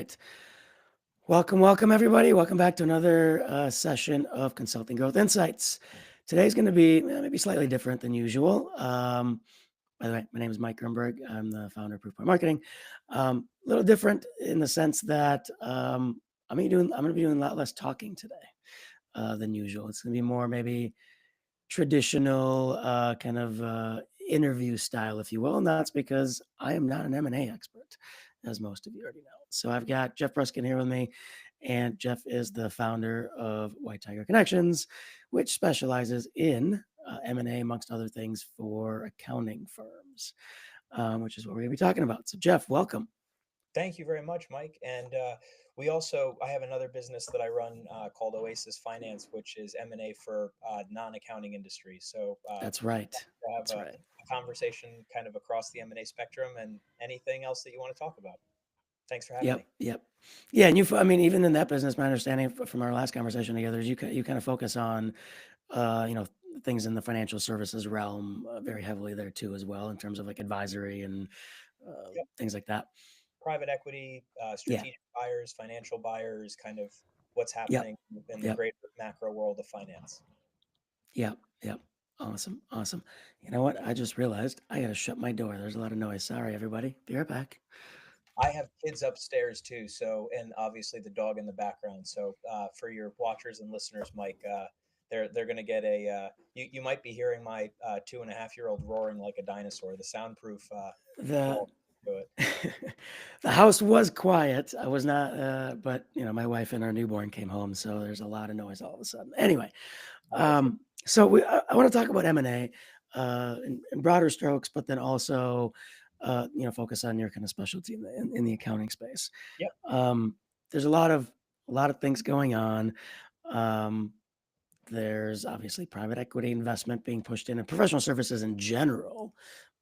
right. Welcome, everybody. Welcome back to another session of Consulting Growth Insights. Today's going to be maybe slightly different than usual. By the way, my name is Mike Grinberg. I'm the founder of Proofpoint Marketing. A little different in the sense that I'm going to be doing a lot less talking today than usual. It's going to be more maybe traditional kind of interview style, if you will, and that's because I am not an M&A expert, as most of you already know. So I've got Jeff Bruskin here with me, and Jeff is the founder of White Tiger Connections, which specializes in M&A, amongst other things, for accounting firms, which is what we're going to be talking about. So Jeff, welcome. Thank you very much, Mike. And I have another business that I run called Oasis Finance, which is M&A for non-accounting industry. So That's right. to have That's right. a conversation kind of across the M&A spectrum and anything else that you want to talk about. Thanks for having Yep, me. yep. Yeah, and I mean, even in that business, my understanding from our last conversation together is you kind of focus on, you know, things in the financial services realm very heavily there too, as well, in terms of like advisory and Yep. things like that. Private equity, Yeah, strategic buyers, financial buyers, kind of what's yep, happening in the yep, greater macro world of finance. yep, yep. Awesome, awesome. You know what? I just realized I gotta shut my door. There's a lot of noise. Sorry, everybody. Be right back. I have kids upstairs too, so and obviously the dog in the background. So for your watchers and listeners, Mike, they're going to get a. You might be hearing my 2.5-year-old roaring like a dinosaur. The soundproof The wall to it. the house was quiet. I was not, but my wife and our newborn came home, so there's a lot of noise all of a sudden. Anyway, I get you. I want to talk about M&A in broader strokes, but then also, focus on your kind of specialty in the accounting space. Yep. Um, there's a lot of things going on. Um, there's obviously private equity investment being pushed in, and professional services in general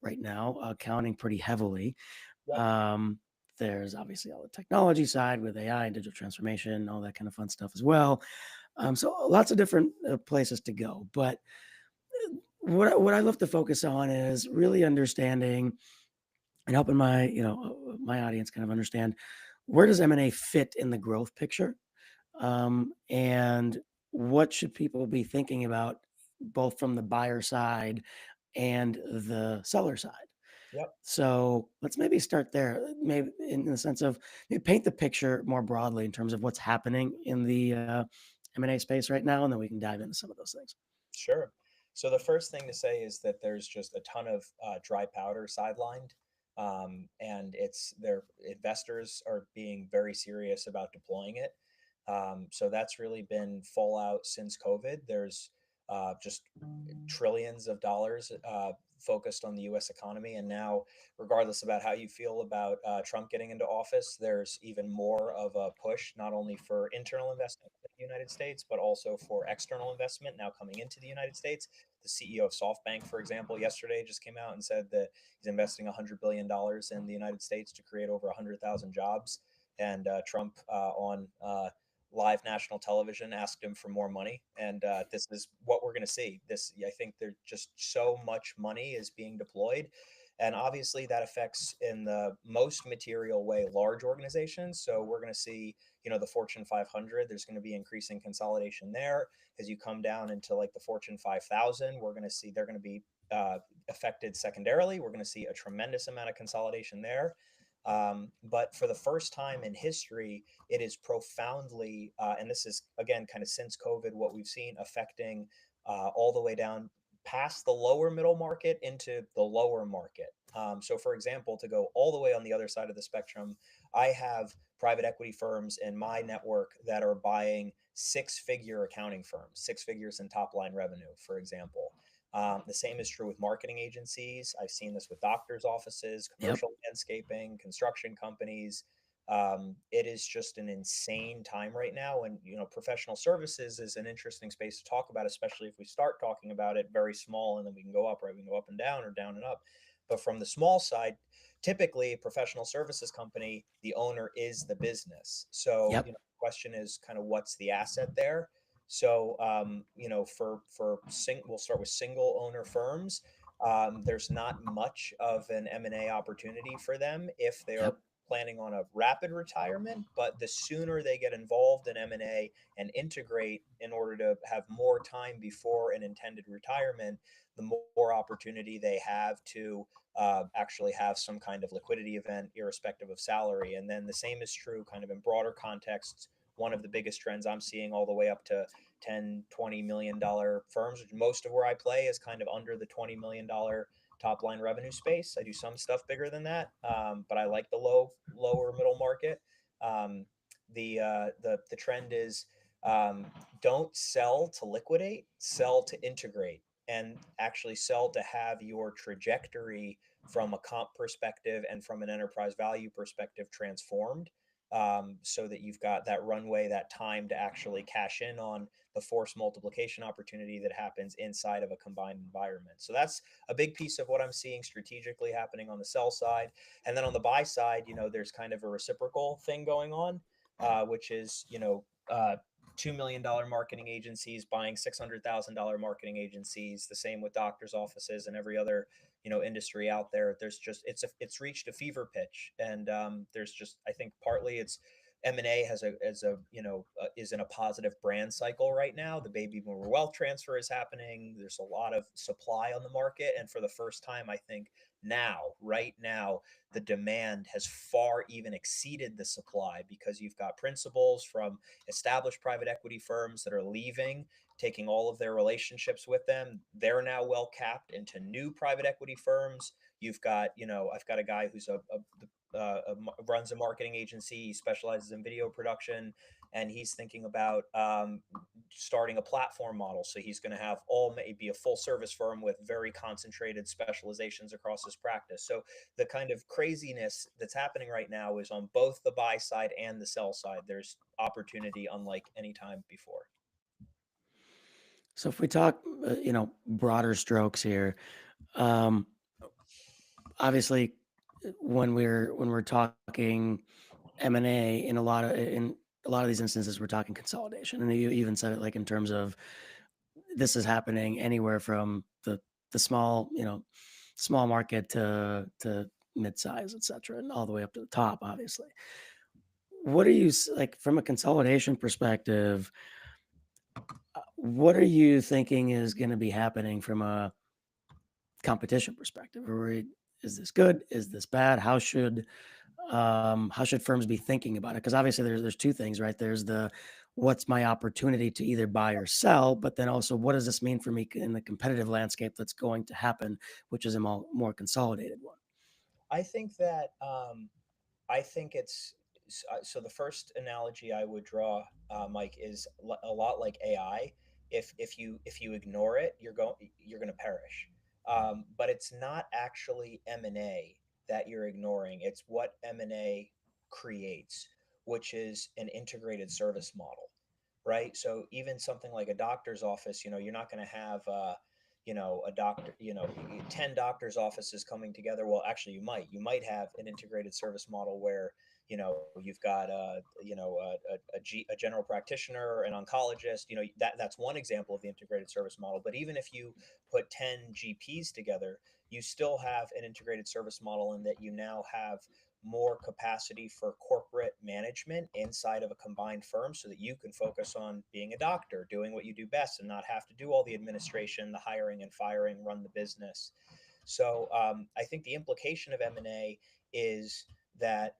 right now, accounting pretty heavily. Yep. Um, there's obviously all the technology side with AI and digital transformation, all that kind of fun stuff as well. So lots of different places to go. But what I love to focus on is really understanding and helping my audience kind of understand, where does M&A fit in the growth picture, and what should people be thinking about, both from the buyer side and the seller side. Yep. So let's maybe start there, maybe in the sense of, maybe paint the picture more broadly in terms of what's happening in the M&A space right now, and then we can dive into some of those things. Sure. So the first thing to say is that there's just a ton of dry powder sidelined, and it's their investors are being very serious about deploying it. So that's really been fallout since COVID. There's just trillions of dollars focused on the U.S. economy, and now, regardless about how you feel about Trump getting into office, there's even more of a push not only for internal investment in the United States, but also for external investment now coming into the United States. The CEO of SoftBank, for example, yesterday just came out and said that he's investing $100 billion in the United States to create over 100,000 jobs. And Trump on live national television asked him for more money, and this is what we're going to see. This, I think, there's just so much money is being deployed, and obviously that affects in the most material way large organizations. So we're going to see, the Fortune 500. There's going to be increasing consolidation there. As you come down into like the Fortune 5,000, we're going to see they're going to be affected secondarily. We're going to see a tremendous amount of consolidation there. But for the first time in history, it is profoundly, and this is again kind of since COVID, what we've seen affecting all the way down past the lower middle market into the lower market. So, for example, to go all the way on the other side of the spectrum, I have private equity firms in my network that are buying six-figure accounting firms, six figures in top line revenue, for example. The same is true with marketing agencies. I've seen this with doctors' offices, Yep. commercial landscaping, construction companies. It is just an insane time right now. And, professional services is an interesting space to talk about, especially if we start talking about it very small and then we can go up, right? We can go up and down or down and up. But from the small side, typically a professional services company, the owner is the business. So, Yep. the question is kind of what's the asset there? So, we'll start with single owner firms. There's not much of an M&A opportunity for them if they are Yep. planning on a rapid retirement, but the sooner they get involved in M&A and integrate in order to have more time before an intended retirement, the more opportunity they have to actually have some kind of liquidity event, irrespective of salary. And then the same is true kind of in broader contexts. One of the biggest trends I'm seeing all the way up to 10, $20 million firms, which most of where I play is kind of under the $20 million top line revenue space. I do some stuff bigger than that, but I like the lower middle market. Um, the trend is, um, don't sell to liquidate, sell to integrate, and actually sell to have your trajectory from a comp perspective and from an enterprise value perspective transformed, so that you've got that runway, that time to actually cash in on the force multiplication opportunity that happens inside of a combined environment. So that's a big piece of what I'm seeing strategically happening on the sell side. And then on the buy side, there's kind of a reciprocal thing going on, which is, $2 million marketing agencies buying $600,000 marketing agencies. The same with doctors' offices and every other industry out there. There's just it's reached a fever pitch, and there's just, I think, partly it's M&A has a as a is in a positive brand cycle right now. The baby boomer wealth transfer is happening. There's a lot of supply on the market, and for the first time, I think right now, the demand has far even exceeded the supply, because you've got principals from established private equity firms that are leaving, taking all of their relationships with them. They're now well capped into new private equity firms. You've got, I've got a guy who's runs a marketing agency. He specializes in video production, and he's thinking about starting a platform model. So he's going to have all maybe a full service firm with very concentrated specializations across his practice. So the kind of craziness that's happening right now is on both the buy side and the sell side. There's opportunity unlike any time before. So if we talk, broader strokes here, um, obviously, when we're talking M&A, in a lot of these instances, we're talking consolidation, and you even said it like in terms of this is happening anywhere from the small market to mid-size, et cetera, and all the way up to the top, obviously. What are you like from a consolidation perspective? What are you thinking is going to be happening from a competition perspective? Is this good? Is this bad? How should firms be thinking about it? Because obviously there's two things, right? There's the what's my opportunity to either buy or sell, but then also what does this mean for me in the competitive landscape that's going to happen, which is a more consolidated one. I think that I think it's so the first analogy I would draw, Mike, is a lot like AI. If you ignore it, you're going to perish. But it's not actually M&A that you're ignoring. It's what M&A creates, which is an integrated service model, right? So even something like a doctor's office, you're not going to have a doctor, 10 doctors offices coming together. Well, actually, you might have an integrated service model where you've got a general practitioner, an oncologist. That's one example of the integrated service model. But even if you put 10 GPs together, you still have an integrated service model in that you now have more capacity for corporate management inside of a combined firm, so that you can focus on being a doctor, doing what you do best, and not have to do all the administration, the hiring and firing, run the business. So I think the implication of M&A is that,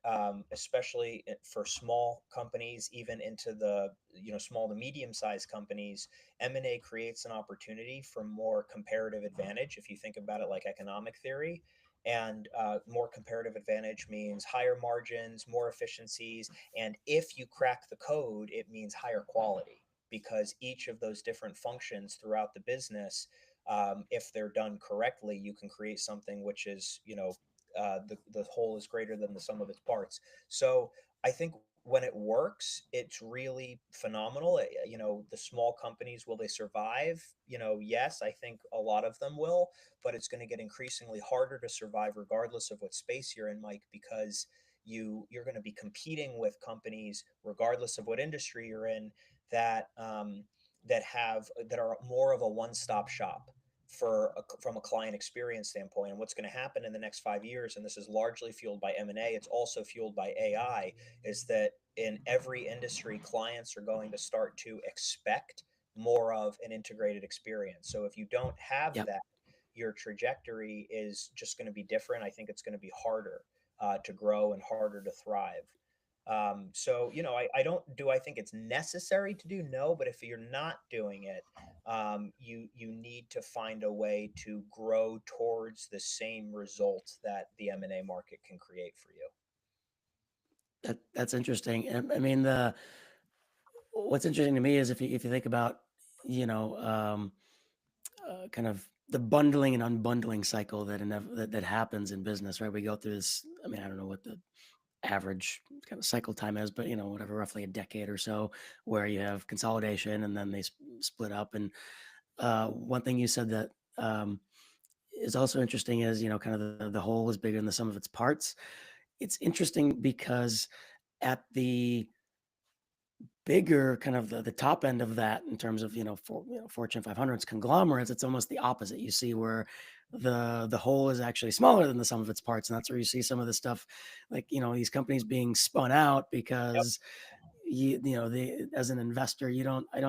especially for small companies, even into the small to medium sized companies, M&A creates an opportunity for more comparative advantage. If you think about it like economic theory, and more comparative advantage means higher margins, more efficiencies, and if you crack the code, it means higher quality, because each of those different functions throughout the business, if they're done correctly, you can create something which is, the whole is greater than the sum of its parts. So I think when it works, it's really phenomenal. The small companies, will they survive? Yes, I think a lot of them will, but it's going to get increasingly harder to survive regardless of what space you're in, Mike, because you're going to be competing with companies regardless of what industry you're in, that that are more of a one-stop shop from a client experience standpoint. And what's going to happen in the next 5 years, and this is largely fueled by M&A, it's also fueled by AI, is that in every industry, clients are going to start to expect more of an integrated experience. So if you don't have Yep. that, your trajectory is just going to be different. I think it's going to be harder to grow and harder to thrive. So, I don't do I think it's necessary to do? No, but if you're not doing it, you need to find a way to grow towards the same results that the M&A market can create for you. That's interesting. I mean, the what's interesting to me is if you think about, you know, kind of the bundling and unbundling cycle that happens in business, right? We go through this. I mean, I don't know what the average kind of cycle time is, but whatever, roughly a decade or so, where you have consolidation and then they split up. And one thing you said that is also interesting is kind of the whole is bigger than the sum of its parts. It's interesting because at the bigger kind of the top end of that in terms of Fortune 500s conglomerates, it's almost the opposite. You see where the whole is actually smaller than the sum of its parts, and that's where you see some of the stuff like these companies being spun out Yep. because the as an investor, you don't I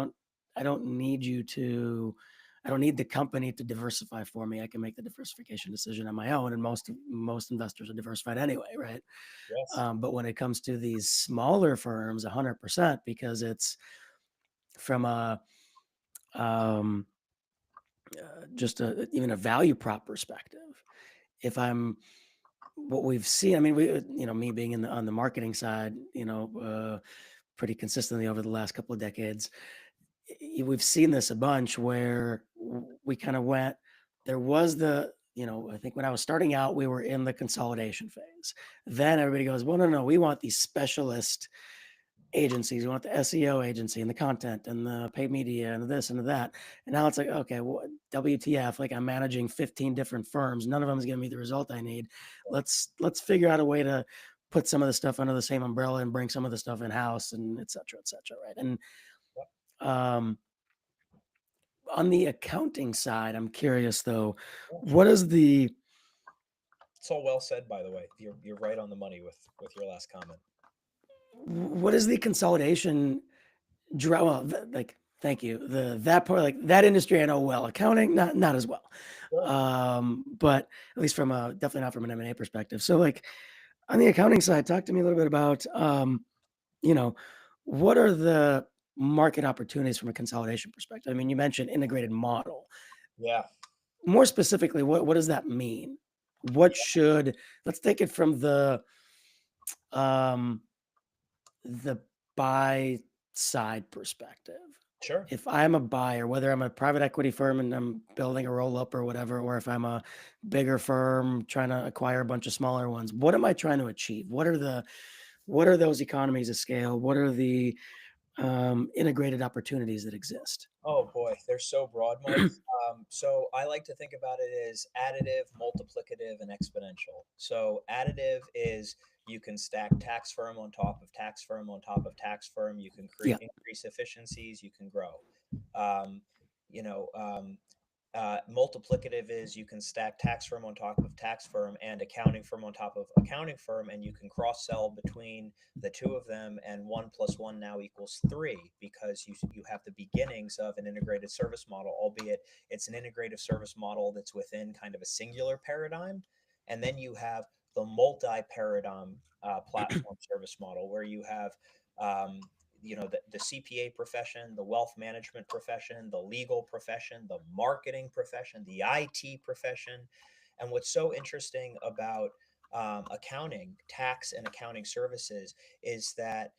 don't need you to I don't need the company to diversify for me. I can make the diversification decision on my own, and most investors are diversified anyway, right? Yes. But when it comes to these smaller firms, 100%, because it's from a um, just even a value prop perspective. If I'm what we've seen, I mean, me being on the marketing side, pretty consistently over the last couple of decades, we've seen this a bunch where we kind of went. There was I think when I was starting out, we were in the consolidation phase. Then everybody goes, well, no, no, we want these specialist agencies. We want the SEO agency and the content and the paid media and this and that. And now it's like, okay, well, WTF? Like I'm managing 15 different firms. None of them is giving me the result I need. Let's figure out a way to put some of the stuff under the same umbrella and bring some of the stuff in house and et cetera, et cetera. Right. And Yep. um, on the accounting side, I'm curious though, Yeah, what sure. is the It's all well said, by the way. You're right on the money with your last comment. what is the consolidation well, like, thank you. That part, like that industry, I know well. Accounting, not as well. Sure. But at least from a definitely not from an M&A perspective. So, like on the accounting side, talk to me a little bit about, you know, what are the market opportunities from a consolidation perspective? I mean, you mentioned integrated model. Yeah. More specifically, what does that mean? What should Let's take it from um, the buy side perspective. Sure. If I'm a buyer, whether I'm a private equity firm and I'm building a roll up or whatever, or if I'm a bigger firm trying to acquire a bunch of smaller ones, what am I trying to achieve? What are those economies of scale? What are the integrated opportunities that exist? Oh boy, they're so broad, Mike. So I like to think about it as additive, multiplicative, and exponential. So additive is you can stack tax firm on top of tax firm on top of tax firm. You can Yeah. increase efficiencies. You can grow. Um, you know, um, Multiplicative is you can stack tax firm on top of tax firm and accounting firm on top of accounting firm, and you can cross sell between the two of them, and 1 plus 1 now equals 3 because you have the beginnings of an integrated service model, albeit it's an integrative service model that's within kind of a singular paradigm, and then you have the multi-paradigm platform service model where you have um, the CPA profession, the wealth management profession, the legal profession, the marketing profession, the IT profession. And what's so interesting about accounting, tax and accounting services is that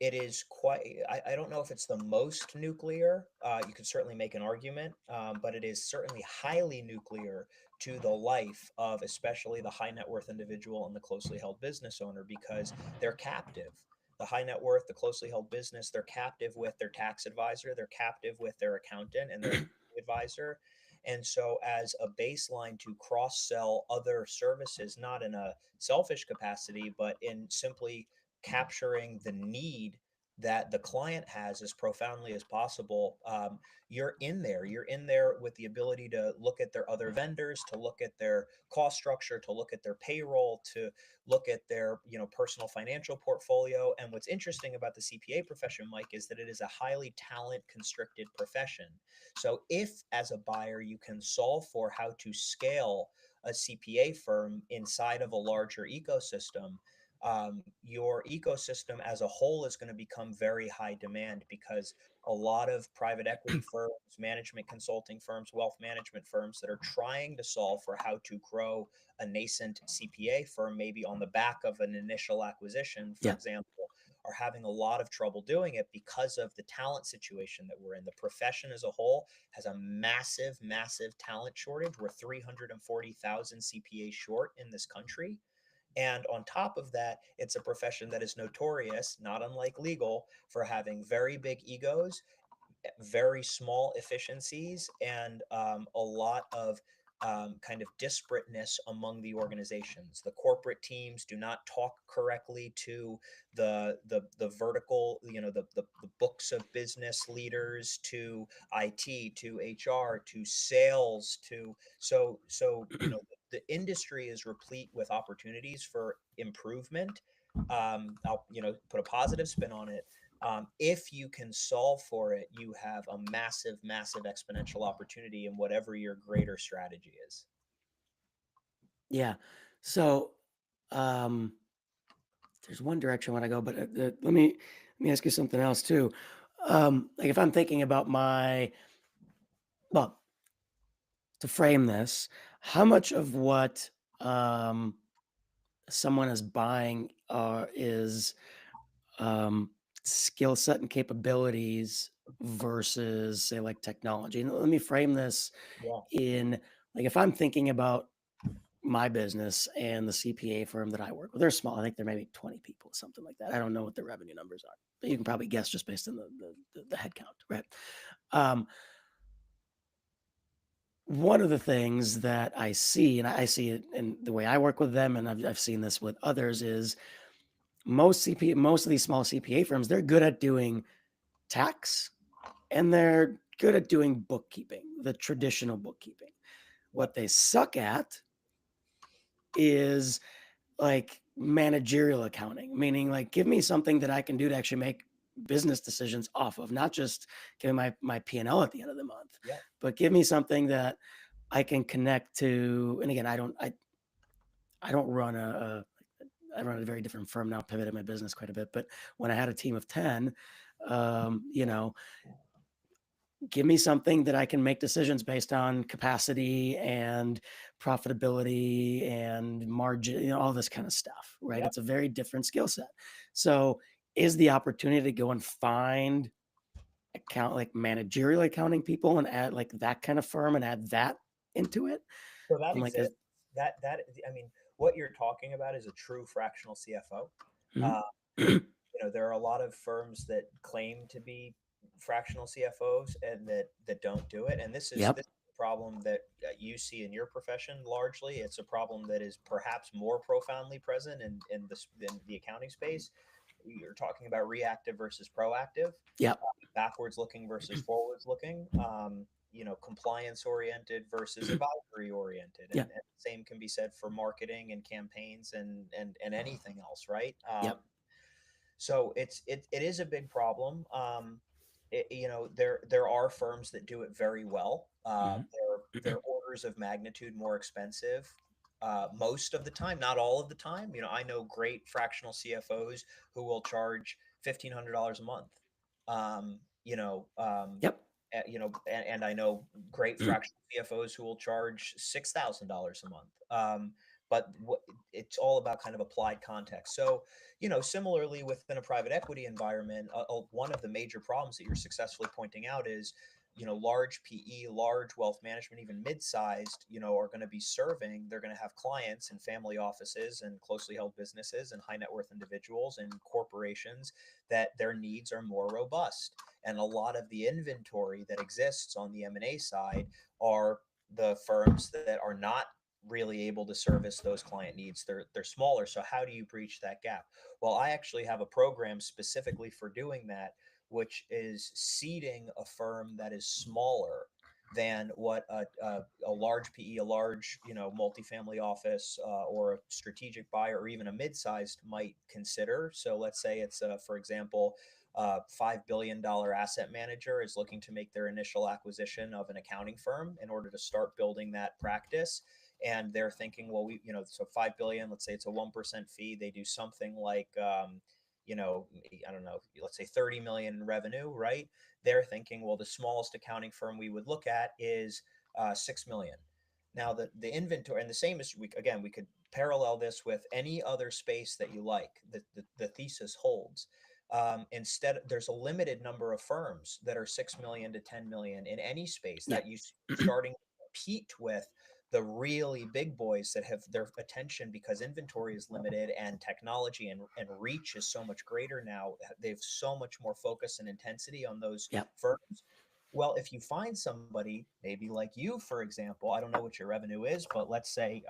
it is quite, I don't know if it's the most nuclear. You could certainly make an argument, but it is certainly highly nuclear to the life of especially the high net worth individual and the closely held business owner because they're captive. The high net worth, the closely held business, they're captive with their tax advisor, they're captive with their accountant and their advisor. And so, as a baseline to cross sell other services, not in a selfish capacity, but in simply capturing the need that the client has as profoundly as possible. You're in there with the ability to look at their other vendors, to look at their cost structure, to look at their payroll, to look at their personal financial portfolio. And what's interesting about the CPA profession, Mike, is that it is a highly talent constricted profession. So if as a buyer you can solve for how to scale a CPA firm inside of a larger ecosystem, your ecosystem as a whole is going to become very high demand, because a lot of private equity firms, management consulting firms, wealth management firms that are trying to solve for how to grow a nascent CPA firm, maybe on the back of an initial acquisition, for Yeah. example, are having a lot of trouble doing it because of the talent situation that we're in. The profession as a whole has a massive, massive talent shortage. We're 340,000 CPAs short in this country. And on top of that, it's a profession that is notorious, not unlike legal, for having very big egos, very small efficiencies, and a lot of kind of disparateness among the organizations. The corporate teams do not talk correctly to the vertical, the books of business leaders, to IT, to HR, to sales, to the industry is replete with opportunities for improvement. I'll put a positive spin on it. If you can solve for it, you have a massive, massive exponential opportunity in whatever your greater strategy is. Yeah. So, um, there's one direction I want to go, but let me ask you something else too. Like if I'm thinking about well, to frame this, how much of what um, someone is buying is um, skill set and capabilities versus, say, like technology? And let me frame this Yeah. in like if I'm thinking about my business and the CPA firm that I work with, they're small. I think they're maybe 20 people, something like that. I don't know what the revenue numbers are, but you can probably guess just based on the head count, right? Um, One of the things that I see, and I see it in the way I work with them, and I've seen this with others, is most of these small CPA firms, they're good at doing tax and they're good at doing bookkeeping, the traditional bookkeeping. Yep. What they suck at is like managerial accounting, meaning like give me something that I can do to actually make business decisions off of, not just give me my P&L at the end of the month, Yep. but give me something that I can connect to. And again, I don't run I run a very different firm now, pivoted my business quite a bit. But when I had a team of 10, you know, give me something that I can make decisions based on capacity and profitability and margin, all this kind of stuff, right? Yep. It's a very different skill set. So, is the opportunity to go and find like managerial accounting people and add like that kind of firm and add that into it? So that I'm like, exists. That I mean, what you're talking about is a true fractional CFO. mhm. Uh, there are a lot of firms that claim to be fractional CFOs and that don't do it. And this Yep. is a problem that you see in your profession largely. It's a problem that is perhaps more profoundly present in the accounting space. You're talking about reactive versus proactive, Yep. backwards looking versus forwards looking, compliance oriented versus advisory oriented, and, Yeah. and same can be said for marketing and campaigns and anything else, right? Yep. So it is a big problem. There are firms that do it very well. Mhm. They're orders of magnitude more expensive. Most of the time, not all of the time. I know great fractional CFOs who will charge $1,500 a month. Um, you know, um, Yep. and I know great fractional CFOs who will charge $6,000 a month. But it's all about kind of applied context. So, similarly within a private equity environment, one of the major problems that you're successfully pointing out is, large PE, large wealth management, even mid-sized, are going to be serving. They're going to have clients and family offices and closely held businesses and high net worth individuals and corporations that their needs are more robust. And a lot of the inventory that exists on the M&A side are the firms that are not really able to service those client needs. They're smaller. So how do you breach that gap? Well, I actually have a program specifically for doing that, which is seeding a firm that is smaller than what a large PE, a large, multifamily office, or a strategic buyer, or even a mid-sized might consider. So let's say it's, for example, $5 billion asset manager is looking to make their initial acquisition of an accounting firm in order to start building that practice. And they're thinking, well, so 5 billion, let's say it's a 1% fee. They do something like, I don't know, let's say 30 million in revenue, right? They're thinking, well, the smallest accounting firm we would look at is 6 million. Now, the inventory, and the same is, we could parallel this with any other space that you like. The thesis holds. Instead, there's a limited number of firms that are 6 million to 10 million in any space Yeah. that you starting to compete with the really big boys that have their attention, because inventory is limited and technology and reach is so much greater now. They've so much more focus and intensity on those Yeah. firms. Well, if you find somebody, maybe like you, for example, I don't know what your revenue is, but let's say,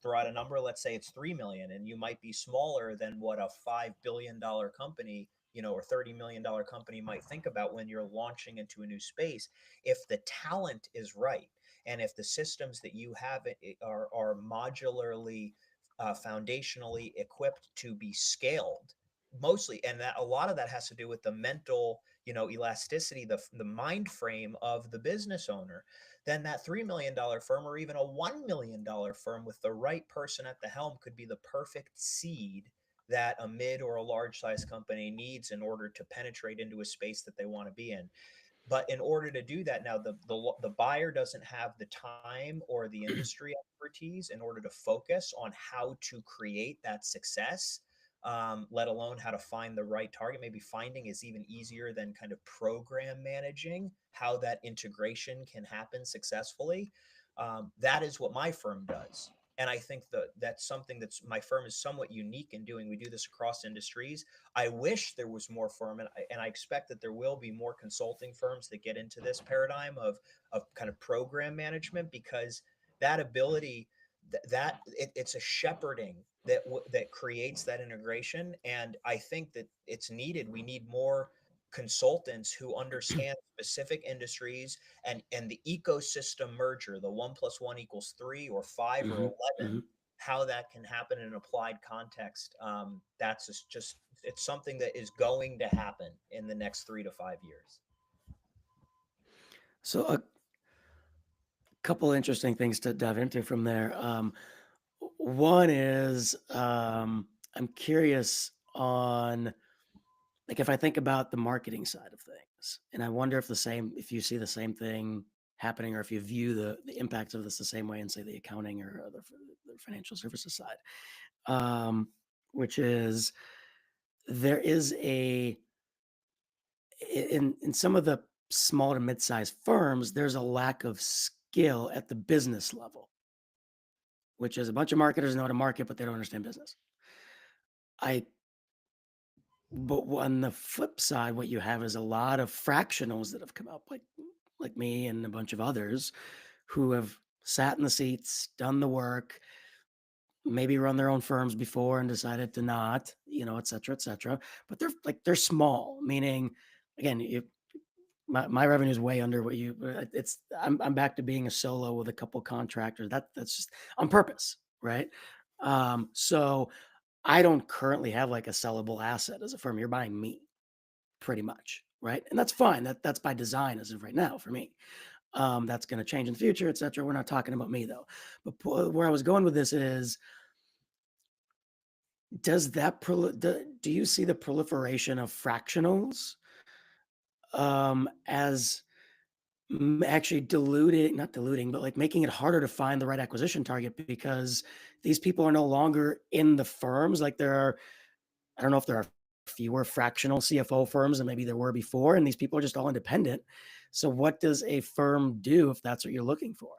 throw out a number. Let's say it's 3 million, and you might be smaller than what a $5 billion company, or $30 million company might think about when you're launching into a new space. If the talent is right, and if the systems that you have are modularly, foundationally equipped to be scaled, mostly, and that a lot of that has to do with the mental, elasticity, the mind frame of the business owner, then that $3 million firm, or even a $1 million firm with the right person at the helm, could be the perfect seed that a mid or a large size company needs in order to penetrate into a space that they want to be in. But in order to do that, now the buyer doesn't have the time or the industry expertise in order to focus on how to create that success, let alone how to find the right target. Maybe finding is even easier than kind of program managing how that integration can happen successfully. That is what my firm does. And I think that's something that's my firm is somewhat unique in doing. We do this across industries. I wish there was more firm, and I expect that there will be more consulting firms that get into this paradigm of kind of program management, because that ability, it's a shepherding that creates that integration. And I think that it's needed. We need more consultants who understand specific industries, and the ecosystem merger, the 1 + 1 = 3 or 5 or Hmm. 11, how that can happen in an applied context. That's just it's something that is going to happen in the next 3 to 5 years. So a couple interesting things to dive into from there. One is I'm curious on, like, if I think about the marketing side of things, and I wonder if you see the same thing happening, or if you view the impacts of this the same way in, say, the accounting or the financial services side, um, which is there is in some of the small to mid-sized firms, there's a lack of skill at the business level, which is a bunch of marketers know how to market, but they don't understand business. I But on the flip side, what you have is a lot of fractionals that have come up, like me and a bunch of others who have sat in the seats, done the work, maybe run their own firms before and decided to not, et cetera, et cetera. But they're small, meaning, again, my revenue is way under what I'm back to being a solo with a couple contractors. That's just on purpose, right? So I don't currently have like a sellable asset as a firm. You're buying me pretty much, right? And that's fine. That's by design as of right now for me. That's going to change in the future, et cetera. We're not talking about me though. But where I was going with this is, do you see the proliferation of fractionals as actually diluting, not diluting, but like making it harder to find the right acquisition target, because these people are no longer in the firms? Like I don't know if there are fewer fractional CFO firms than maybe there were before, and these people are just all independent. So what does a firm do if that's what you're looking for?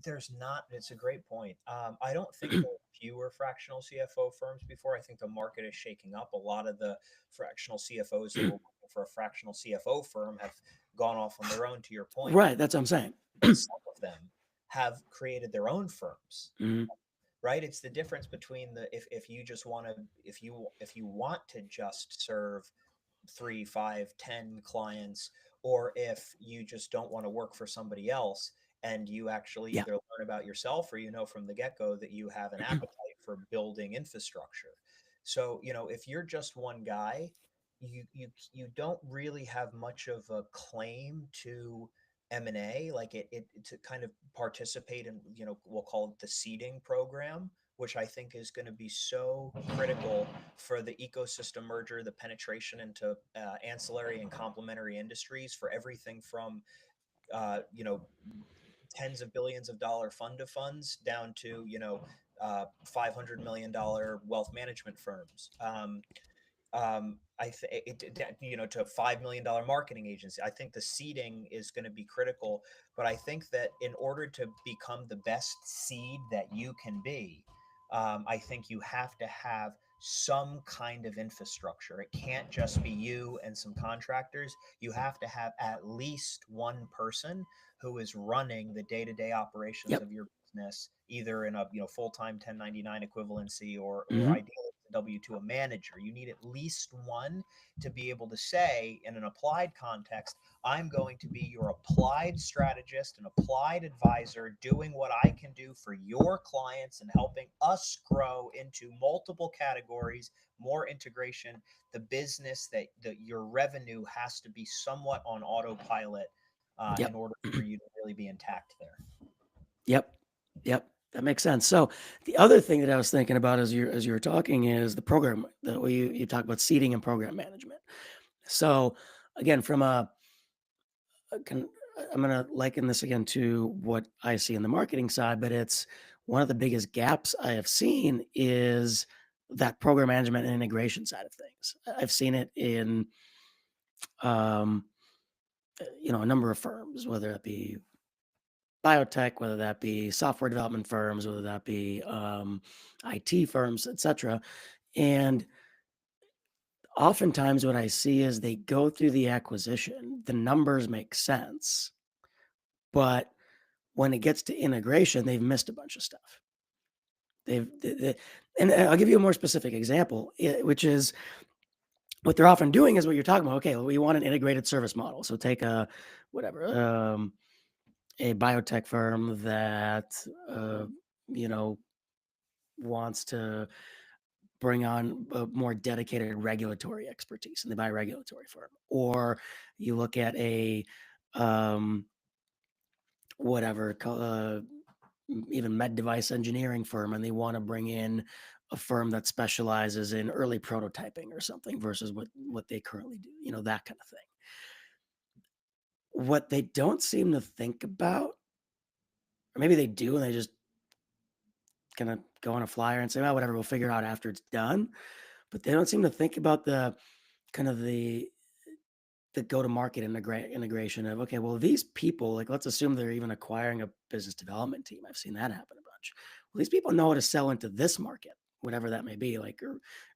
There's not. It's a great point. I don't think there were fewer fractional CFO firms before. I think the market is shaking up. A lot of the fractional CFOs that were working for a fractional CFO firm have gone off on their own, to your point. Right, that's what I'm saying. But some of them have created their own firms, Mhm. right? It's the difference between the if you just want to if you want to just serve 3, 5, 10 clients, or if you just don't want to work for somebody else and you actually Yeah. either learn about yourself or you know from the get-go that you have an appetite for building infrastructure. So, if you're just one guy, you don't really have much of a claim to M&A, like it to kind of participate in, we'll call it the seeding program, which I think is going to be so critical for the ecosystem merger, the penetration into ancillary and complementary industries for everything from uh, you know tens of billions of dollar fund of funds down to $500 million wealth management firms. I think to $5 million marketing agency. I think the seeding is going to be critical, but I think that in order to become the best seed that you can be, I think you have to have some kind of infrastructure. It can't just be you and some contractors. You have to have at least one person who is running the day-to-day operations Yep. of your business, either in a full-time 1099 equivalency or Mhm. ideally W2, a manager. You need at least one to be able to say, in an applied context, I'm going to be your applied strategist and applied advisor, doing what I can do for your clients and helping us grow into multiple categories, more integration. The business that your revenue has to be somewhat on autopilot in Yep. order for you to really be intact there. Yep. Yep. That makes sense. So the other thing that I was thinking about as you were talking is the program, the way you talk about seeding and program management. So again, from a can I'm gonna liken this again to what I see in the marketing side, but it's one of the biggest gaps I have seen is that program management and integration side of things. I've seen it in um, a number of firms, whether it be biotech, whether that be software development firms, whether that be IT firms, etc. And oftentimes, what I see is they go through the acquisition, the numbers make sense, but when it gets to integration, they've missed a bunch of stuff. And I'll give you a more specific example, which is what they're often doing is what you're talking about. Okay, well, we want an integrated service model. So take a whatever a biotech firm that uh, you know wants to bring on a more dedicated regulatory expertise, and they buy a regulatory firm. Or you look at a um, whatever even med device engineering firm, and they want to bring in a firm that specializes in early prototyping or something versus what they currently do, that kind of thing. What they don't seem to think about, or maybe they do and they just kind of go on a flyer and say, well, whatever, we'll figure it out after it's done. But they don't seem to think about the kind of the go-to-market integration of, okay, well, these people, like, let's assume they're even acquiring a business development team. I've seen that happen a bunch. Well, these people know how to sell into this market, whatever that may be, like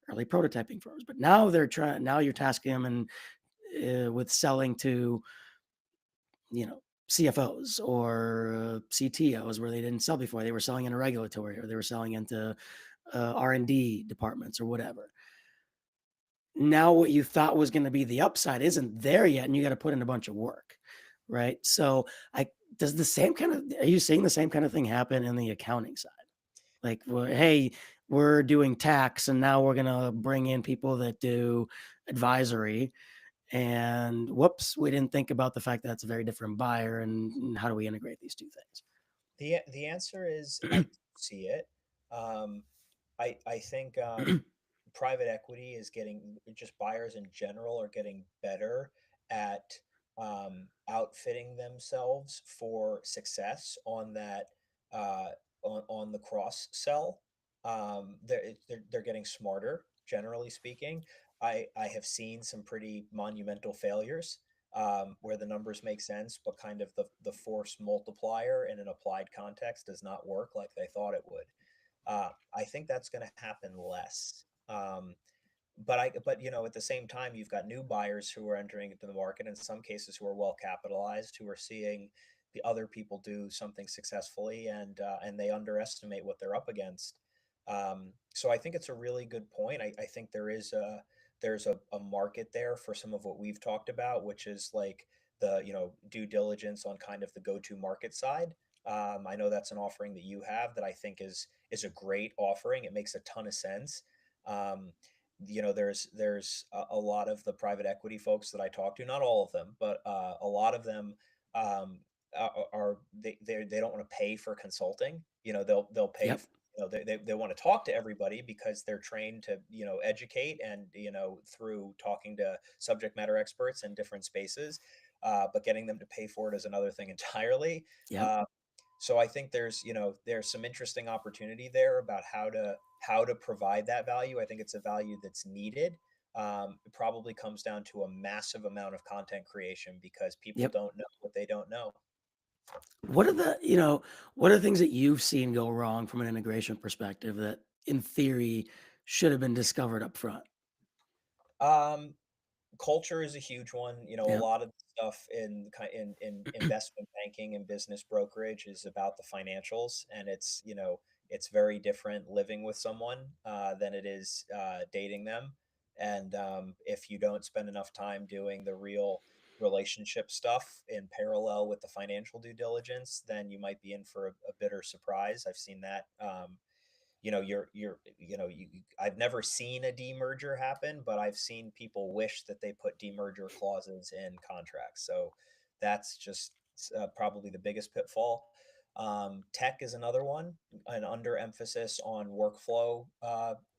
early prototyping firms. But now now you're tasking them with selling to, you know, CFOs or CTOs where they didn't sell before. They were selling into regulatory or they were selling into R&D departments or whatever. Now what you thought was going to be the upside isn't there yet, and you got to put in a bunch of work, right? So I does the same kind of are you seeing the same kind of thing happen in the accounting side? Like, well, hey, we're doing tax, and now we're going to bring in people that do advisory, and whoops, we didn't think about the fact that it's a very different buyer, and how do we integrate these two The answer is I things? see it. Um, I think private equity is getting just buyers in general are getting better at outfitting themselves for success on that uh, on the cross sell. They're getting smarter, generally speaking. I have seen some pretty monumental failures where the numbers make sense, but kind of the force multiplier in an applied context does not work like they thought it would. I think that's going to happen less. But at the same time, you've got new buyers who are entering into the market in some cases who are well capitalized, who are seeing the other people do something successfully, and they underestimate what they're up against. So I think it's a really good point. I think there's a market there for some of what we've talked about, which is like the due diligence on kind of the go-to market side. I know that's an offering that you have that I think is a great offering. It makes a ton of sense. Um, there's a lot of the private equity folks that I talk to, not all of them, but a lot of them um, they don't want to pay for consulting. They'll pay. Yep. They want to talk to everybody because they're trained to educate, and through talking to subject matter experts in different spaces. But getting them to pay for it is another thing entirely. Yep. Uh, so I think there's some interesting opportunity there about how to provide that value. I think it's a value that's needed. It probably comes down to a massive amount of content creation because people Yep. don't know what they don't know. What are the things that you've seen go wrong from an integration perspective that in theory should have been discovered up front? Um, Culture is a huge one. A Yep. lot of the stuff in investment banking and business brokerage is about the financials, and it's very different living with someone than it is dating them. And if you don't spend enough time doing the real relationship stuff in parallel with the financial due diligence, then you might be in for a bitter surprise. I've seen that. You're I've never seen a demerger happen, but I've seen people wish that they put demerger clauses in contracts. So that's just probably the biggest pitfall. Tech is another one, an underemphasis on workflow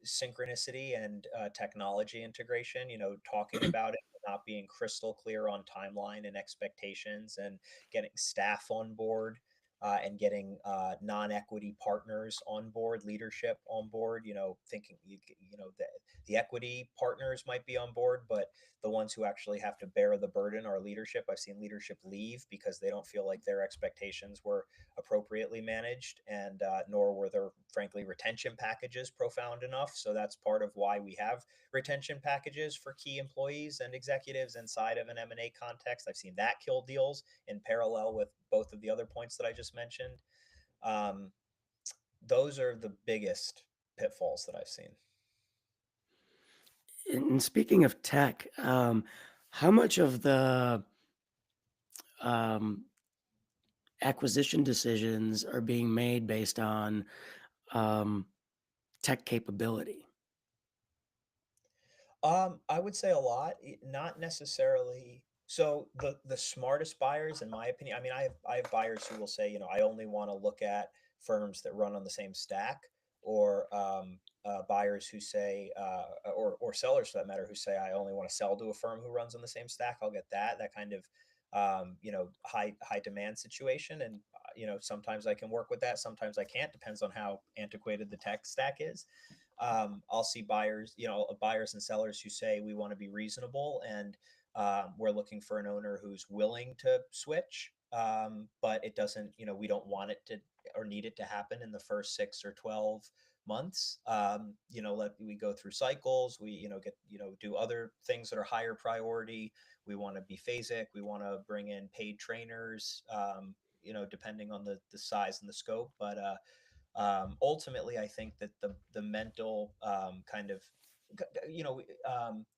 synchronicity and technology integration. Talking about it, but not being crystal clear on timeline and expectations, and getting staff on board, and getting non-equity partners on board, leadership on board. Thinking the equity partners might be on board, but the ones who actually have to bear the burden are leadership. I've seen leadership leave because they don't feel like their expectations were appropriately managed, and nor were their, frankly, retention packages profound enough. So that's part of why we have retention packages for key employees and executives inside of an M&A context. I've seen that kill deals in parallel with both of the other points that I just mentioned. Um, those are the biggest pitfalls that I've seen. And speaking of tech, how much of the um, acquisition decisions are being made based on um, tech capability? I would say a lot, not necessarily. So the smartest buyers, in my opinion, I mean, I have buyers who will say, I only want to look at firms that run on the same stack, or buyers who say, or sellers for that matter, who say, I only want to sell to a firm who runs on the same stack. I'll get that kind of high demand situation, and sometimes I can work with that, sometimes I can't. Depends on how antiquated the tech stack is. I'll see buyers and sellers who say we want to be reasonable, and we're looking for an owner who's willing to switch, but it doesn't, we don't want it to or need it to happen in the first 6 or 12 months. Let we go through cycles. We get do other things that are higher priority. We want to be phasic. We want to bring in paid trainers. Depending on the size and the scope, but ultimately, I think that the mental kind of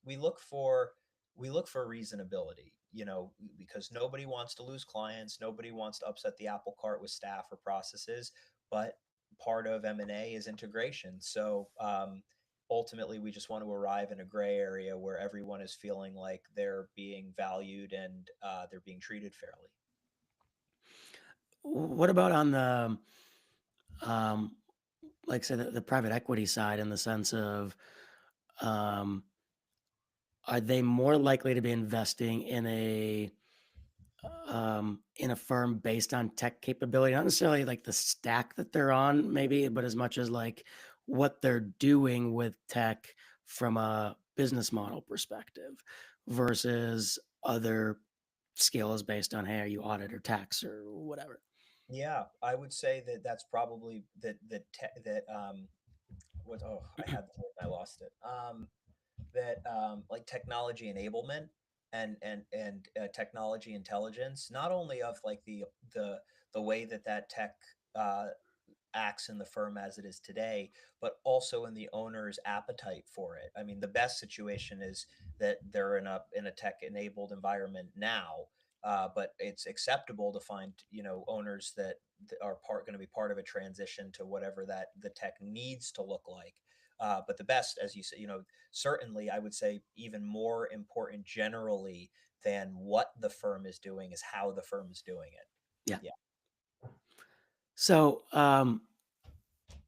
we look for reasonability, because nobody wants to lose clients, nobody wants to upset the apple cart with staff or processes, but part of M&A is integration. So ultimately, we just want to arrive in a gray area where everyone is feeling like they're being valued, and they're being treated fairly. What about on the um, like say the private equity side in the sense of um, are they more likely to be investing in a firm based on tech capability, not necessarily like the stack that they're on, maybe, but as much as like what they're doing with tech from a business model perspective versus other skills based on, hey, are you audit or tax or whatever? Yeah, I would say that that's probably that what oh I had the word and I lost it. That like technology enablement. and technology intelligence, not only of like the the way that that tech uh, acts in the firm as it is today, but also in the owner's appetite for it. I mean, the best situation is that they're in a tech enabled environment now, but it's acceptable to find owners that are part going to be part of a transition to whatever that the tech needs to look like. But the best, as you said, certainly I would say even more important generally than what the firm is doing is how the firm is doing it. Yeah. Yeah. So,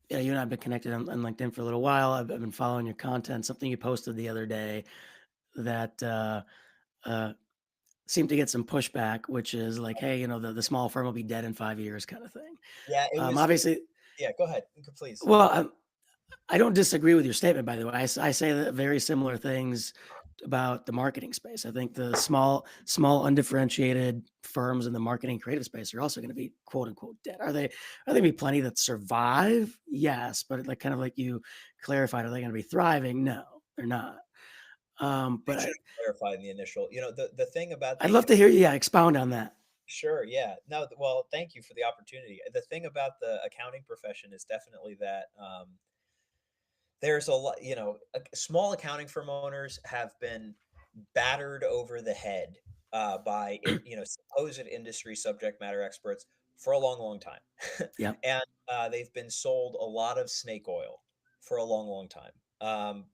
yeah, you and I have been connected on LinkedIn for a little while. I've been following your content. Something you posted the other day that uh, seemed to get some pushback, which is like, hey, the small firm will be dead in 5 years, kind of thing. Yeah, it was Obviously, yeah, go ahead. Please. well, I don't disagree with your statement, by the way. I say that very similar things about the marketing space. I think the small, undifferentiated firms in the marketing creative space are also going to be quote unquote dead. Are there be plenty that survive? Yes, but like kind of like you clarified, are they going to be thriving? No, they're not. You But should have clarified in the initial. The thing about I'd the love to hear you, yeah, expound on that. sure, yeah. No, well, thank you for the opportunity. The thing about the accounting profession is definitely that there's a lot, small accounting firm owners have been battered over the head by supposed industry subject matter experts for a long, long time, Yep. and they've been sold a lot of snake oil for a long, long time.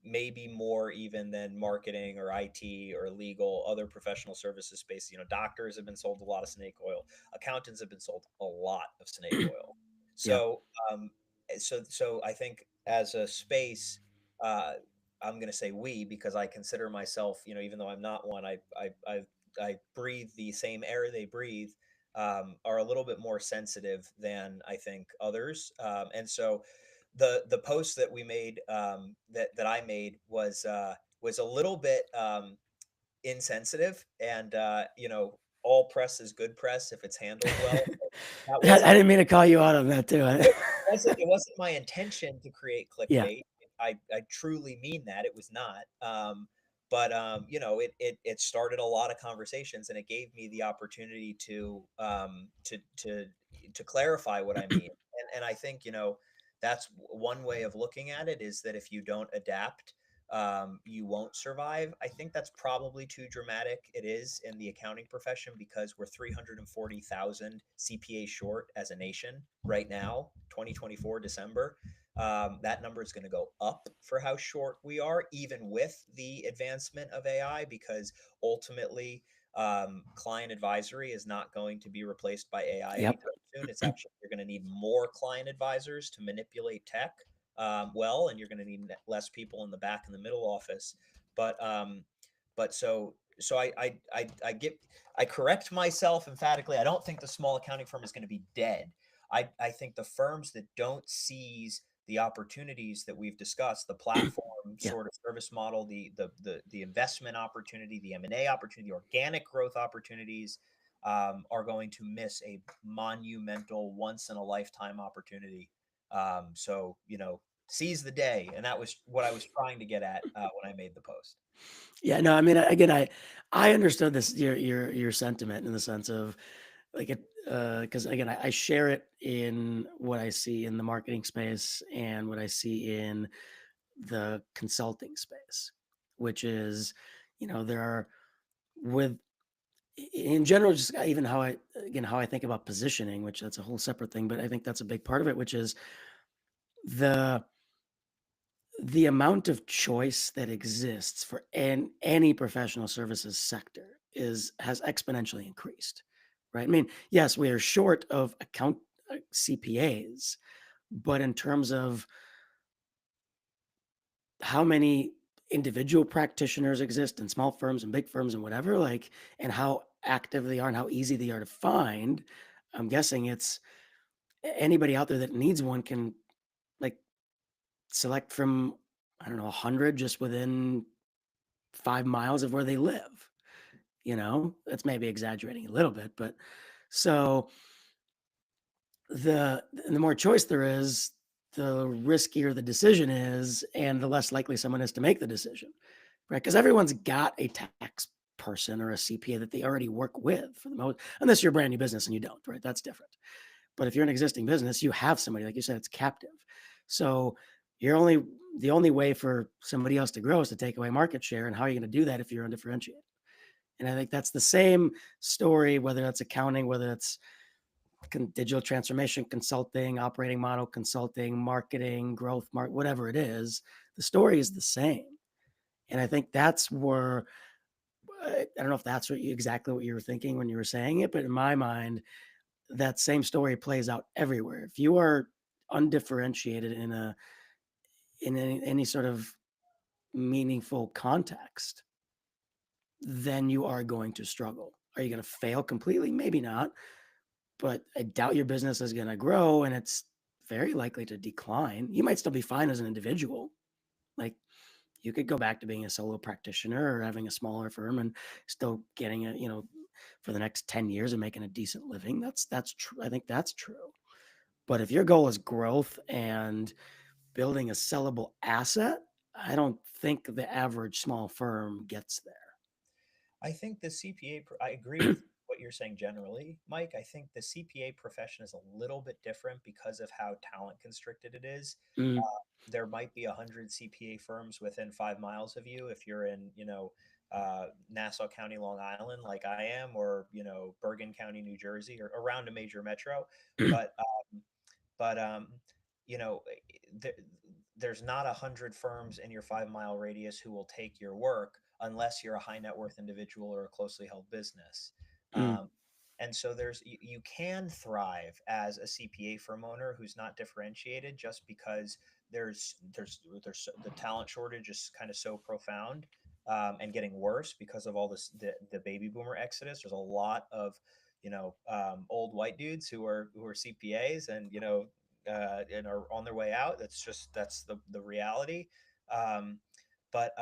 Maybe more even than marketing or IT or legal, other professional services space. Doctors have been sold a lot of snake oil. Accountants have been sold a lot of snake oil. Yep. So, so I think as a space, uh, I'm going to say we because I consider myself, even though I'm not one, I breathe the same air they breathe. Are a little bit more sensitive than I think others, and so the post that we made that I made was a little bit insensitive, and all press is good press if it's handled well. That I wasn't didn't mean to call you out on that too. it wasn't my intention to create Yeah. clickbait. I truly mean that. It was not. But it started a lot of conversations, and it gave me the opportunity to clarify what I mean. And I think that's one way of looking at it is that if you don't adapt, you won't survive. I think that's probably too dramatic. It is in the accounting profession because we're 340,000 CPA short as a nation right now, 2024 December. That number is going to go up for how short we are, even with the advancement of AI, because ultimately, client advisory is not going to be replaced by AI Yep. anytime soon. It's actually, you're going to need more client advisors to manipulate tech well, and you're going to need less people in the back and the middle office. But so I correct myself emphatically. I don't think the small accounting firm is going to be dead. I think the firms that don't seize the opportunities that we've discussed, the platform Yeah. sort of service model, the investment opportunity, the M&A opportunity, the organic growth opportunities, are going to miss a monumental once in a lifetime opportunity. So seize the day, and that was what I was trying to get at when I made the post. Yeah, no, I mean, again, I understood this your sentiment in the sense of like it because again, I share it in what I see in the marketing space and what I see in the consulting space, which is, there are with in general, just even how I think about positioning, which that's a whole separate thing, but I think that's a big part of it, which is the the amount of choice that exists for any professional services sector has exponentially increased, right? I mean, yes, we are short of CPAs, but in terms of how many individual practitioners exist in small firms and big firms and whatever, like, and how active they are and how easy they are to find, I'm guessing it's anybody out there that needs one can like select from, I don't know, 100 just within 5 miles of where they live. That's maybe exaggerating a little bit, but so the more choice there is, the riskier the decision is, and the less likely someone is to make the decision, right? Because everyone's got a tax person or a CPA that they already work with for the most, unless you're a brand new business and you don't, right? That's different. But if you're an existing business, you have somebody, like you said, it's captive. So you're only the only way for somebody else to grow is to take away market share. And how are you going to do that if you're undifferentiated? And I think that's the same story, whether that's accounting, whether it's digital transformation consulting, operating model consulting, marketing, whatever it is, the story is the same. And I think that's where I don't know if that's exactly what you were thinking when you were saying it, but in my mind, that same story plays out everywhere. If you are undifferentiated in any sort of meaningful context, then you are going to struggle. Are you going to fail completely? Maybe not, but I doubt your business is going to grow, and it's very likely to decline. You might still be fine as an individual. Like, you could go back to being a solo practitioner or having a smaller firm and still getting it, for the next 10 years and making a decent living. That's true. I think that's true. But if your goal is growth and building a sellable asset, I don't think the average small firm gets I think the CPA, I agree with what you're saying generally, Mike. I think the CPA profession is a little bit different because of how talent constricted it is. there. Mm, There might be 100 CPA firms within 5 miles of you if you're in, Nassau County, Long Island, like I am, or, Bergen County, New Jersey, or around a major metro. But but you know there, there's not 100 firms in your 5 mile radius who will take your work unless you're a high net worth individual or a closely held business. mm, um, and so you can thrive as a CPA firm owner who's not differentiated, just because the talent shortage is kind of so profound, and getting worse because of all the baby boomer exodus. There's a lot of old white dudes who are CPAs, and are on their way out. That's the reality. Um, but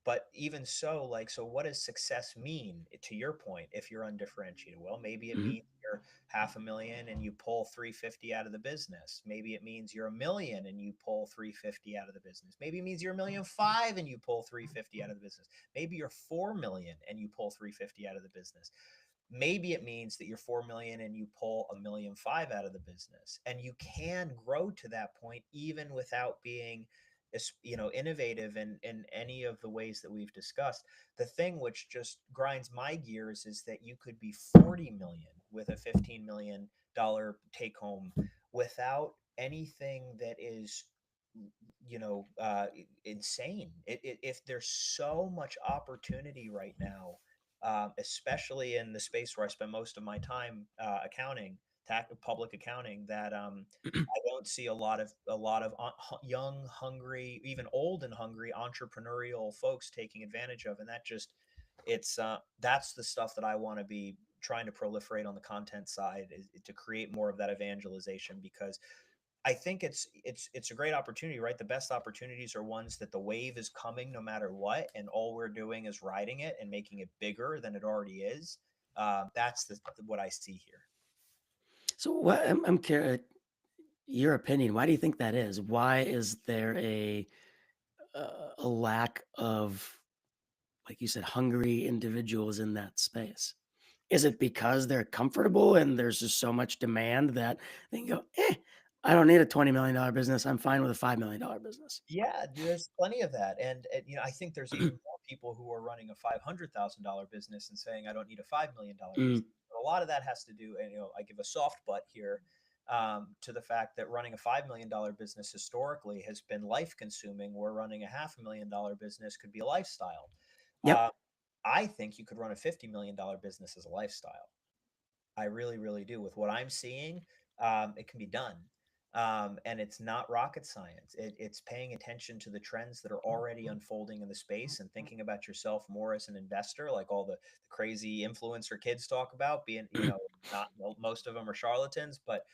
but even so, so what does success mean, to your point, if you're undifferentiated? Well, maybe it mm. means you're 500,000 and you pull 350 out of the business. Maybe it means you're 1 million and you pull 350 out of the business. Maybe it means you're 1,500,000 and you pull 350 out of the business. Maybe you're 4 million and you pull 350 out of the business. Maybe it means that you're 4 million and you pull 1,500,000 out of the business, and you can grow to that point even without being innovative in any of the ways that we've discussed. The thing which just grinds my gears is that you could be 40 million with a $15 million take home without anything that is insane. If there's so much opportunity right now, especially in the space where I spend most of my time, accounting, public accounting, that I don't see a lot of young, hungry, even old and hungry entrepreneurial folks taking advantage of, and that's the stuff that I want to be trying to proliferate on the content side, is to create more of that evangelization, because I think it's a great opportunity, right? The best opportunities are ones that the wave is coming no matter what, and all we're doing is riding it and making it bigger than it already is. That's what I see here. So what I'm curious, your opinion. Why do you think that is? Why is there a lack of, like you said, hungry individuals in that space? Is it because they're comfortable and there's just so much demand that they can go, I don't need a $20 million business. I'm fine with a $5 million business. Yeah, there's plenty of that, and I think there's even more people who are running a $500,000 business and saying I don't need a $5 million business. Mm, But a lot of that has to do, and I give a soft butt here, to the fact that running a $5 million business historically has been life consuming, where running a $500,000 business could be a lifestyle. yep. Uh, I think you could run a $50 million business as a lifestyle. I really, really do. With what I'm seeing, it can be done. And it's not rocket science. It's paying attention to the trends that are already unfolding in the space and thinking about yourself more as an investor, like all the crazy influencer kids talk about. Being, not well, most of them are charlatans, but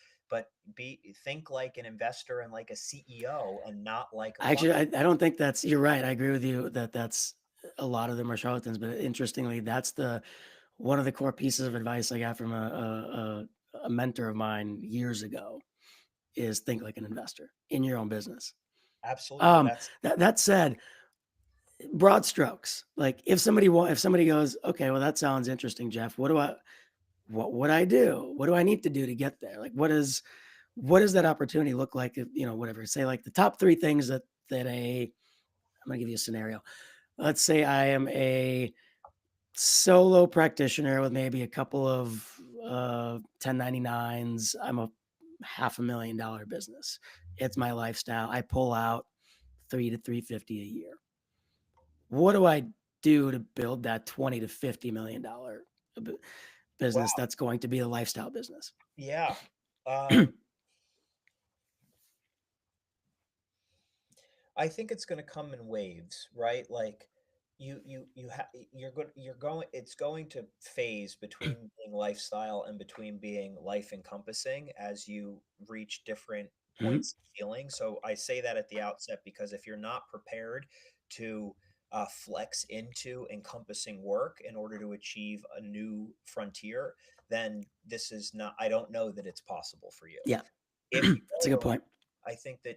think like an investor and like a CEO, and not like a fund. Actually, I don't think you're right. I agree with you that that's a lot of them are charlatans, but interestingly, that's one of the core pieces of advice I got from a mentor of mine years ago is think like an investor in your own business. Absolutely. Um, That's that said, broad strokes. Like if somebody goes, okay, well that sounds interesting, Jeff. What would I do? What do I need to do to get there? Like what does that opportunity look like? If, whatever. Say like the top three things that a I'm gonna give you a scenario. Let's say I am a solo practitioner with maybe a couple of 1099s. I'm a $500,000 business. It's my lifestyle. I pull out 3 to 350 a year. What do I do to build that 20 to $50 million business Wow. that's going to be a lifestyle business? Yeah. Um, I think it's going to come in waves, right? Like you're going it's going to phase between being lifestyle and between being life encompassing as you reach different Mhm. points of healing. So I say that at the outset because if you're not prepared to flex into encompassing work in order to achieve a new frontier, then this is not, I don't know that it's possible for you. Yeah, If you that's a good are, point. I think that,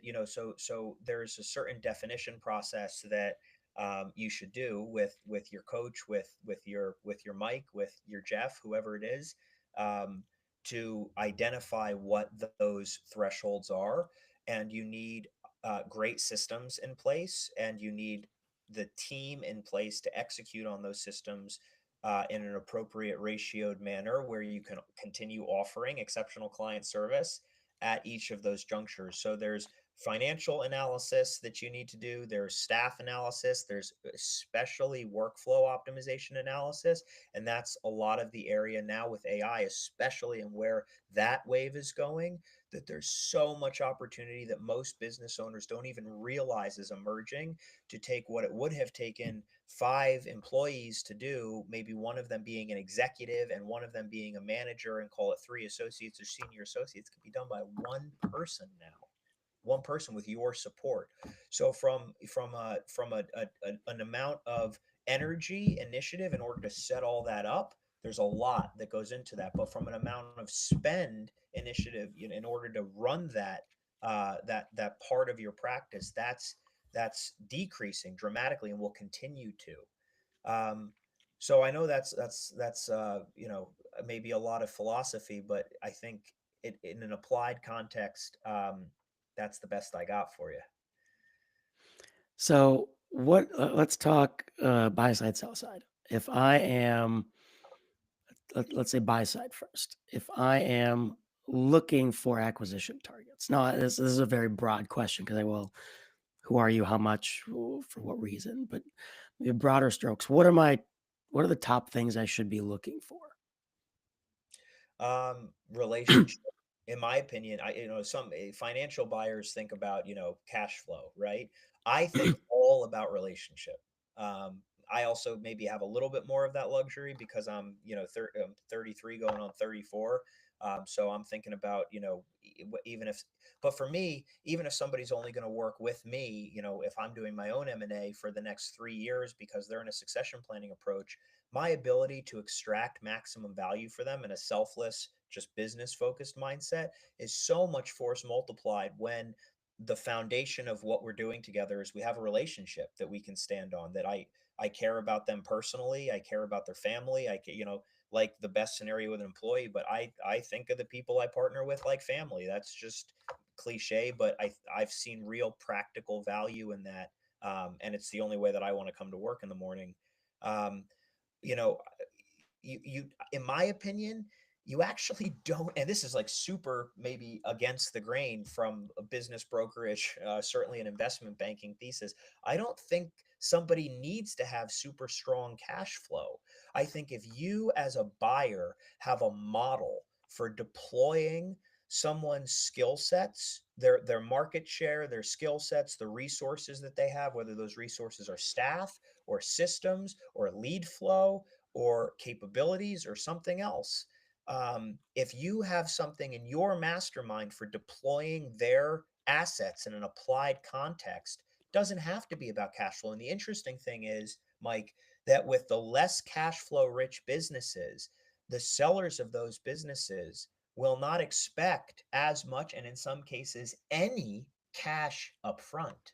so there's a certain definition process that you should do with your coach, with your Mike, with your Jeff, whoever it is, um, to identify what those thresholds are. And you need great systems in place, and you need the team in place to execute on those systems in an appropriate ratioed manner where you can continue offering exceptional client service at each of those junctures. So there's financial analysis that you need to do, there's staff analysis, there's especially workflow optimization analysis. And that's a lot of the area now with AI, especially and where that wave is going, that there's so much opportunity that most business owners don't even realize is emerging to take what it would have taken 5 employees to do, maybe one of them being an executive and one of them being a manager, and call it 3 associates or senior associates, can be done by one person now, one person with your support. So an amount of energy initiative in order to set all that up, there's a lot that goes into that. But from an amount of spend initiative, in order to run that part of your practice, that's decreasing dramatically and will continue to. Um, so I know that's maybe a lot of philosophy, but I think in an applied context, that's the best I got for you. So let's talk buy side, sell side. If I am, let's say buy side first. If I am looking for acquisition targets. Now, this is a very broad question because who are you? How much? For what reason? But maybe broader strokes. What are the top things I should be looking for? Relationship, in my opinion, some financial buyers think about, cash flow, right? I think all about relationship. Um, I also maybe have a little bit more of that luxury because I'm 33 going on 34. So I'm thinking about, even if, but for me, even if somebody's only going to work with me, if I'm doing my own M&A for the next 3 years because they're in a succession planning approach, my ability to extract maximum value for them in a selfless, just business focused mindset is so much force multiplied when the foundation of what we're doing together is we have a relationship that we can stand on, that I care about them personally, I care about their family, like the best scenario with an employee, but I think of the people I partner with like family. That's just cliche, but I've seen real practical value in that. And it's the only way that I want to come to work in the morning. um, you know you in my opinion, you actually don't, and this is like super maybe against the grain from a business brokerage, certainly an investment banking thesis. I don't think somebody needs to have super strong cash flow. I think if you as a buyer have a model for deploying someone's skill sets, their market share, their skill sets, the resources that they have, whether those resources are staff or systems or lead flow or capabilities or something else. If you have something in your mastermind for deploying their assets in an applied context, doesn't have to be about cash flow. And the interesting thing is, Mike, that with the less cash flow rich businesses, the sellers of those businesses will not expect as much, and in some cases, any cash upfront.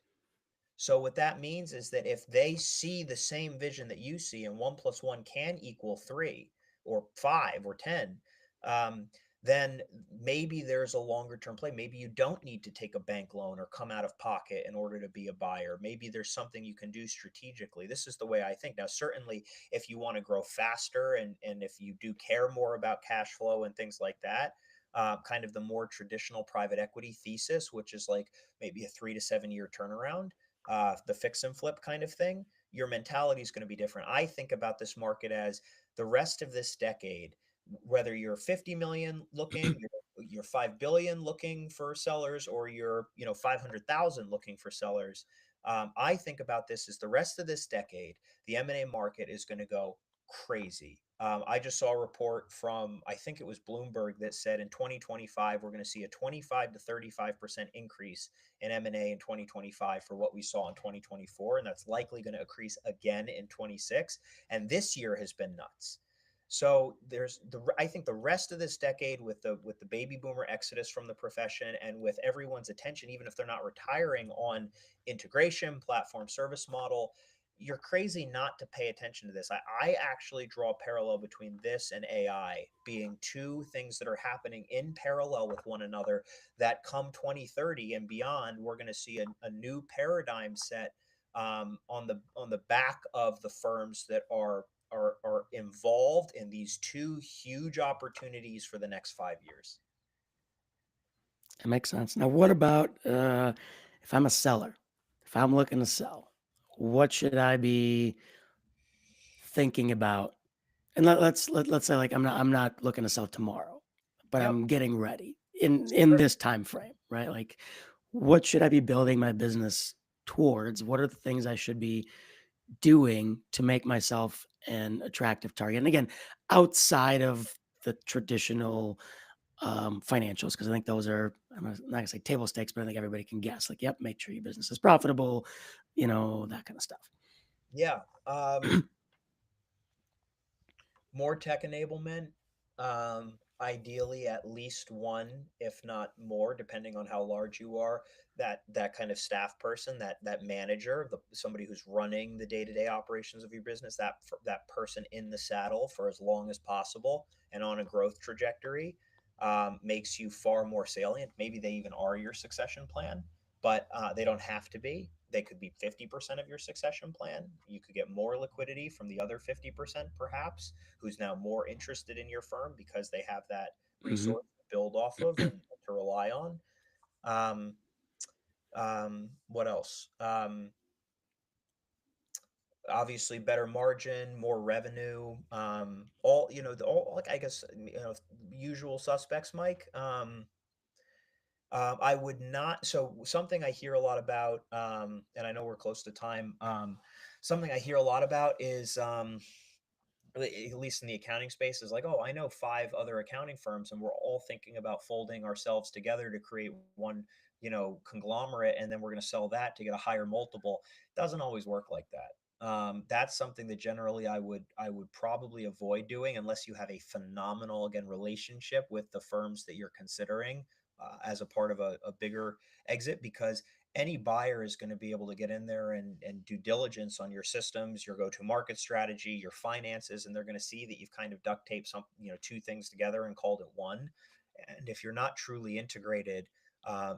So what that means is that if they see the same vision that you see, and 1 plus 1 can equal 3 or 5 or 10, um, then maybe there's a longer term play. Maybe you don't need to take a bank loan or come out of pocket in order to be a buyer. Maybe there's something you can do strategically. This is the way I think. Now, certainly, if you want to grow faster and if you do care more about cash flow and things like that, kind of the more traditional private equity thesis, which is like maybe a 3 to 7 year turnaround, the fix and flip kind of thing, your mentality is going to be different. I think about this market as the rest of this decade, whether you're 50 million looking, you're 5 billion looking for sellers, or you're 500,000 looking for sellers. I think about this as the rest of this decade, the M&A market is going to go crazy. I just saw a report from, I think it was Bloomberg, that said in 2025 we're going to see a 25 to 35% increase in M&A in 2025 for what we saw in 2024, and that's likely going to increase again in 26. And this year has been nuts. So I think the rest of this decade, with the baby boomer exodus from the profession, and with everyone's attention, even if they're not retiring, on integration, platform service model, you're crazy not to pay attention to this. I actually draw a parallel between this and AI being two things that are happening in parallel with one another, that come 2030 and beyond, we're going to see a new paradigm set, on the back of the firms that are involved in these two huge opportunities for the next 5 years. It makes sense. Now, what about if I'm a seller? If I'm looking to sell, what should I be thinking about? And let's say like I'm not looking to sell tomorrow, but Yep. I'm getting ready in this time frame, right? Like, what should I be building my business towards? What are the things I should be doing to make myself an attractive target? And again, outside of the traditional financials, because I think those are, I'm not gonna say table stakes, but I think everybody can guess. Like, yep, make sure your business is profitable, that kind of stuff. Yeah. More tech enablement, ideally at least one, if not more, depending on how large you are. That kind of staff person, that manager, somebody who's running the day-to-day operations of your business, that person in the saddle for as long as possible and on a growth trajectory, makes you far more salient. Maybe they even are your succession plan, but they don't have to be. They could be 50% of your succession plan. You could get more liquidity from the other 50%, perhaps, who's now more interested in your firm because they have that Hmm. resource to build off of and to rely on. Um, what else? Obviously, better margin, more revenue. All all, like, I guess, usual suspects, Mike. I would not. So something I hear a lot about, and I know we're close to time. Something I hear a lot about is, at least in the accounting space, is like, oh, I know 5 other accounting firms, and we're all thinking about folding ourselves together to create one, conglomerate, and then we're going to sell that to get a higher multiple. Doesn't always work like that. That's something that generally I would probably avoid doing unless you have a phenomenal, again, relationship with the firms that you're considering, as a part of a bigger exit, because any buyer is going to be able to get in there and do diligence on your systems, your go-to-market strategy, your finances, and they're going to see that you've kind of duct taped two things together and called it one. And if you're not truly integrated,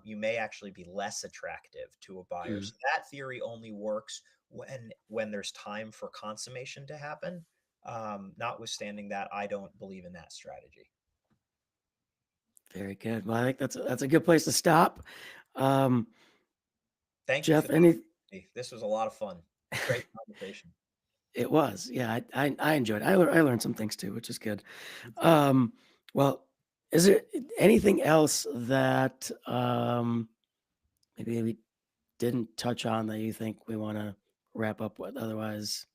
you may actually be less attractive to a buyer. Mm, So that theory only works when there's time for consummation to happen. Notwithstanding that, I don't believe in that strategy. very good. Well, I think that's a good place to stop. Um, Thank you for Jeff, the any opportunity. This was a lot of fun. Great conversation. it was, yeah, I enjoyed it. I learned some things too, which is good. You too. Um, well, is there anything else that maybe we didn't touch on that you think we want to wrap up with? Otherwise,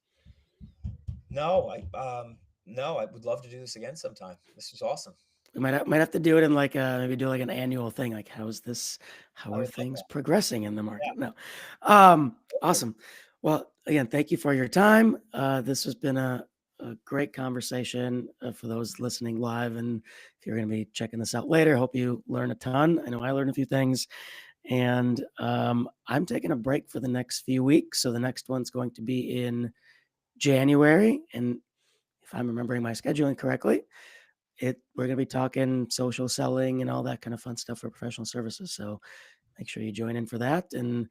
No, no, I would love to do this again sometime. This was awesome. we might have to do it in like maybe do like an annual thing. Like, how I are would love things that. progressing in the Yeah, market? No, perfect. awesome. Well, again, thank you for your time. This has been a great conversation for those listening live, and if you're going to be checking this out later, hope you learn a ton. I know I learned a few things, And I'm taking a break for the next few weeks. So the next one's going to be in January. And if I'm remembering my scheduling correctly, we're going to be talking social selling and all that kind of fun stuff for professional services. So make sure you join in for that. And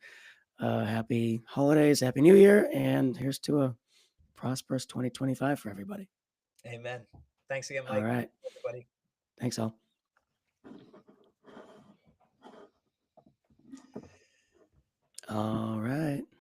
happy holidays, happy new year. And here's to a prosperous 2025 for everybody. Amen. Thanks again, All Mike. right. Everybody. Thanks all. All right.